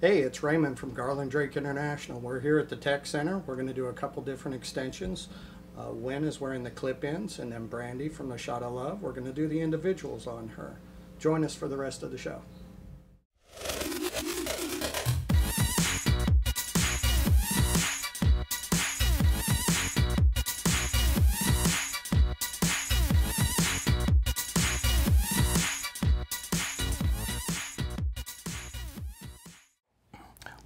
Hey, it's Raymond from Garland Drake International. We're here at the Tech Center. We're going to do a couple different extensions. Wen is wearing the clip-ins, and then Brandi from the Shot of Love. We're going to do the individuals on her. Join us for the rest of the show.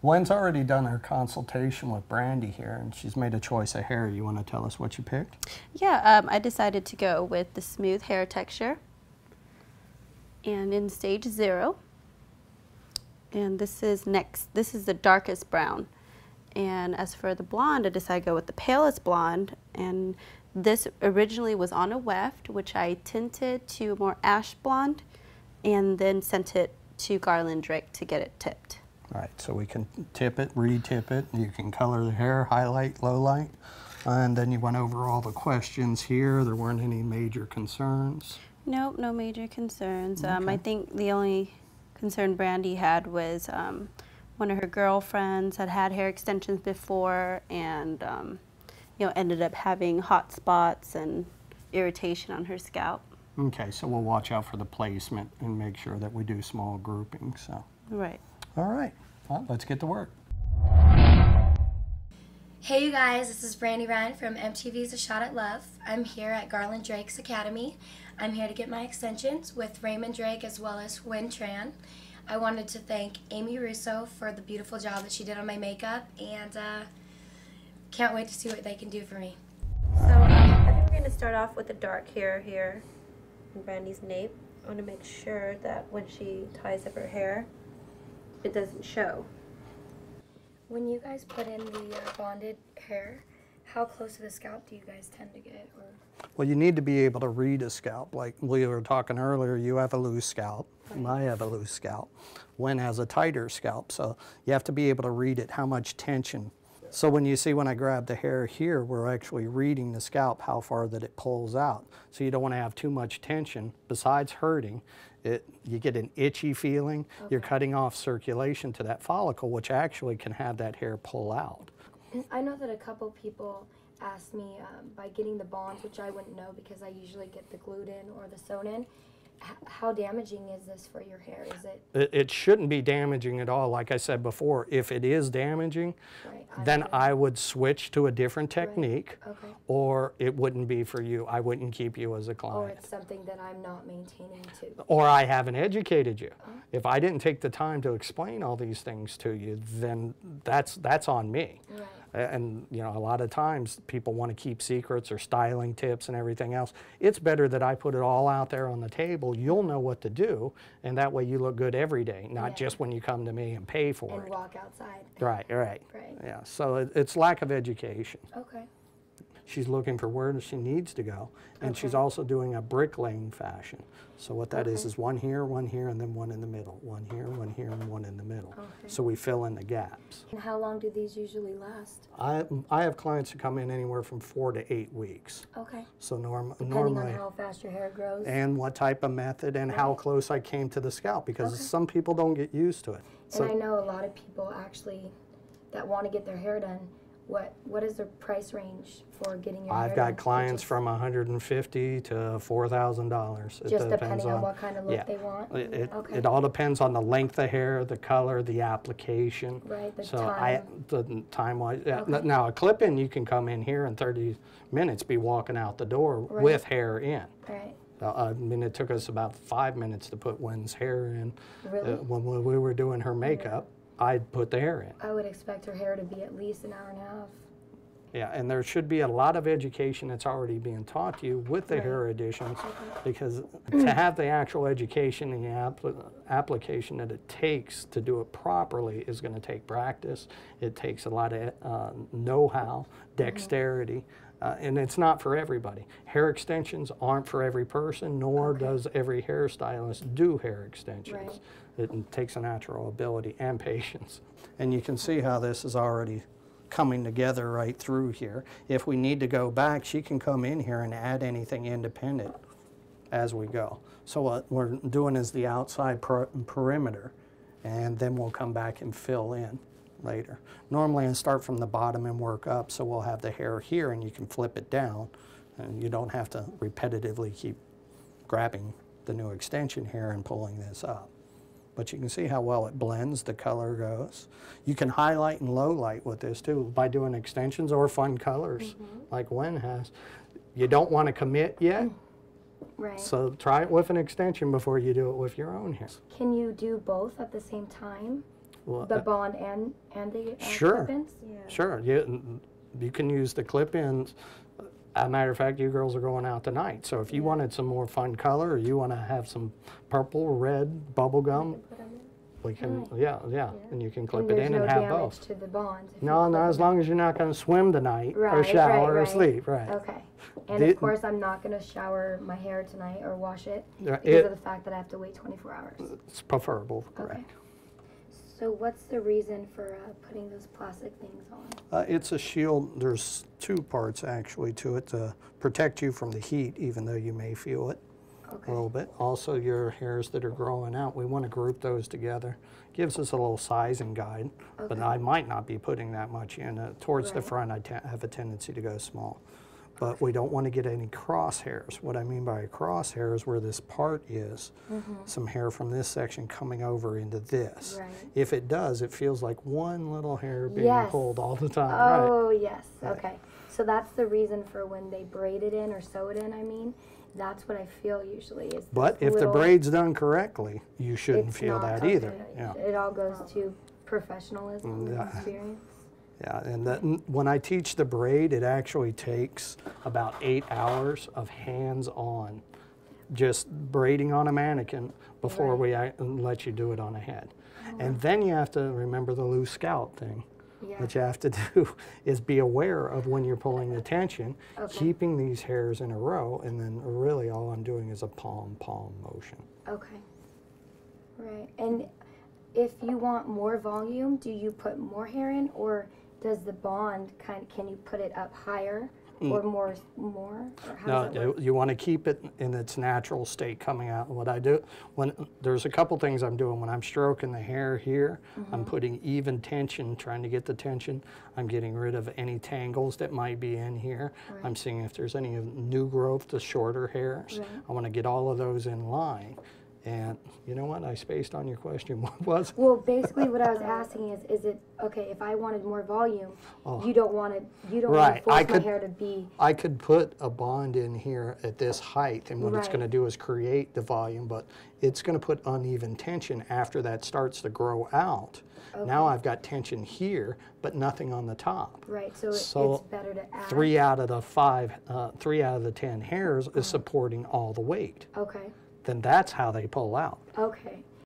Wen's already done her consultation with Brandi here, and she's made a choice of hair. You want to tell us what you picked? Yeah, I decided to go with the smooth hair texture, and in stage 0. And this is next. This is the darkest brown. And as for the blonde, I decided to go with the palest blonde. And this originally was on a weft, which I tinted to more ash blonde, and then sent it to Garland Drake to get it tipped. All right, so we can tip it, re-tip it. You can color the hair, highlight, low light. And then you went over all the questions here. There weren't any major concerns. Nope, no major concerns. Okay. I think the only concern Brandi had was one of her girlfriends had had hair extensions before, and you know, ended up having hot spots and irritation on her scalp. Okay, so we'll watch out for the placement and make sure that we do small groupings. So. Right. All right, well, let's get to work. Hey you guys, this is Brandi Ryan from MTV's A Shot at Love. I'm here at Garland Drake's Academy. I'm here to get my extensions with Raymond Drake as well as Wen Tran. I wanted to thank Amy Russo for the beautiful job that she did on my makeup, and can't wait to see what they can do for me. So I think we're going to start off with the dark hair here in Brandi's nape. I want to make sure that when she ties up her hair, it doesn't show. When you guys put in the bonded hair, how close to the scalp do you guys tend to get? Or? Well, you need to be able to read a scalp. Like we were talking earlier, you have a loose scalp. Right. I have a loose scalp. Wen has a tighter scalp, so you have to be able to read it, how much tension. So when you see when I grab the hair here, we're actually reading the scalp, how far that it pulls out. So you don't want to have too much tension. Besides hurting, you get an itchy feeling. Okay. You're cutting off circulation to that follicle, which actually can have that hair pull out. I know that a couple people asked me by getting the bonds, which I wouldn't know because I usually get the glued in or the sewn in. How damaging is this for your hair? Is it? It shouldn't be damaging at all. Like I said before, if it is damaging, then I would switch to a different technique, or it wouldn't be for you. I wouldn't keep you as a client. Or it's something that I'm not maintaining too. Or I haven't educated you. If I didn't take the time to explain all these things to you, then that's on me. Right. And you know, a lot of times people want to keep secrets or styling tips and everything else. It's better that I put it all out there on the table. You'll know what to do, and that way you look good every day, not just when you come to me and pay for it. And walk outside. Right. Yeah, so it's lack of education. Okay. She's looking for where she needs to go, and she's also doing a bricklaying fashion. So what that is one here, and then one in the middle. One here, and one in the middle. Okay. So we fill in the gaps. And how long do these usually last? I have clients who come in anywhere from 4 to 8 weeks. Okay. So normally, depending on how fast your hair grows. And what type of method and how close I came to the scalp, because some people don't get used to it. So, and I know a lot of people actually that want to get their hair done. What is the price range for getting your hair done? I've got clients from $150 to $4,000. Just depending on what kind of look they want? It all depends on the length of hair, the color, the application. Right, the time-wise. Now, a clip-in, you can come in here in 30 minutes, be walking out the door with hair in. Right. I mean, it took us about 5 minutes to put Wen's hair in. Really? When we were doing her makeup. I'd put the hair in. I would expect her hair to be at least an hour and a half. Yeah, and there should be a lot of education that's already being taught to you with the hair additions, because to have the actual education and the application that it takes to do it properly is going to take practice. It takes a lot of know-how, dexterity, and it's not for everybody. Hair extensions aren't for every person, nor does every hairstylist do hair extensions. Right. It takes a natural ability and patience. And you can see how this is already coming together right through here. If we need to go back, she can come in here and add anything independent as we go. So what we're doing is the outside perimeter, and then we'll come back and fill in later. Normally I start from the bottom and work up, so we'll have the hair here and you can flip it down and you don't have to repetitively keep grabbing the new extension hair and pulling this up. But you can see how well it blends, the color goes. You can highlight and low light with this too by doing extensions or fun colors like Wen has. You don't want to commit yet, Right. so try it with an extension before you do it with your own hair. Can you do both at the same time? Well, The bond and the sure. clip-ins? Sure, you can use the clip-ins. As a matter of fact, you girls are going out tonight, so if you wanted some more fun color, or you want to have some purple, red, bubble gum, we can, and you can clip it in and have both. There's no damage to the bonds? if you No, clip as them in. long as you're not going to swim tonight, or Right, shower, or right. sleep, right. Okay. And The- of course, I'm not going to shower my hair tonight or wash it Yeah, because of the fact that I have to wait 24 hours. It's preferable, Okay. correct. So what's the reason for putting those plastic things on? It's a shield. There's two parts actually to it to protect you from the heat, even though you may feel it a little bit. Also, your hairs that are growing out, we want to group those together. Gives us a little sizing guide, but I might not be putting that much in. Towards the front, I have a tendency to go small. But we don't want to get any crosshairs. What I mean by a crosshair is where this part is, some hair from this section coming over into this. Right. If it does, it feels like one little hair being Yes. pulled all the time. Right. Oh, yes. Right. Okay. So that's the reason for when they braid it in or sew it in, I mean. That's what I feel usually is But this if the little- braid's done correctly, you shouldn't it's feel not, that either. okay. Yeah. It all goes to professionalism and Yeah. experience. Yeah, and when I teach the braid, it actually takes about 8 hours of hands-on, just braiding on a mannequin before we let you do it on a head. And then you have to remember the loose scalp thing. Yeah. What you have to do is be aware of when you're pulling the tension, Okay. keeping these hairs in a row, and then really all I'm doing is a palm-palm motion. Okay. Right. And if you want more volume, do you put more hair in, or does the bond can you put it up higher or more? Or how does it No, work? you want to keep it in its natural state coming out. What I do, there's a couple things I'm doing. When I'm stroking the hair here, I'm putting even tension, trying to get the tension. I'm getting rid of any tangles that might be in here. I'm seeing if there's any new growth to shorter hairs. I want to get all of those in line. And you know what? I spaced on your question. What was it? Well, basically, what I was asking is it okay if I wanted more volume? You don't want to Right. force I my could- hair to be I could put a bond in here at this height, and what it's Right. going to do is create the volume, but it's going to put uneven tension after that starts to grow out. Now I've got tension here, but nothing on the top. right. So, So it's better to add. 3 out of the 10 hairs is supporting all the weight. Okay. Then that's how they pull out. Okay.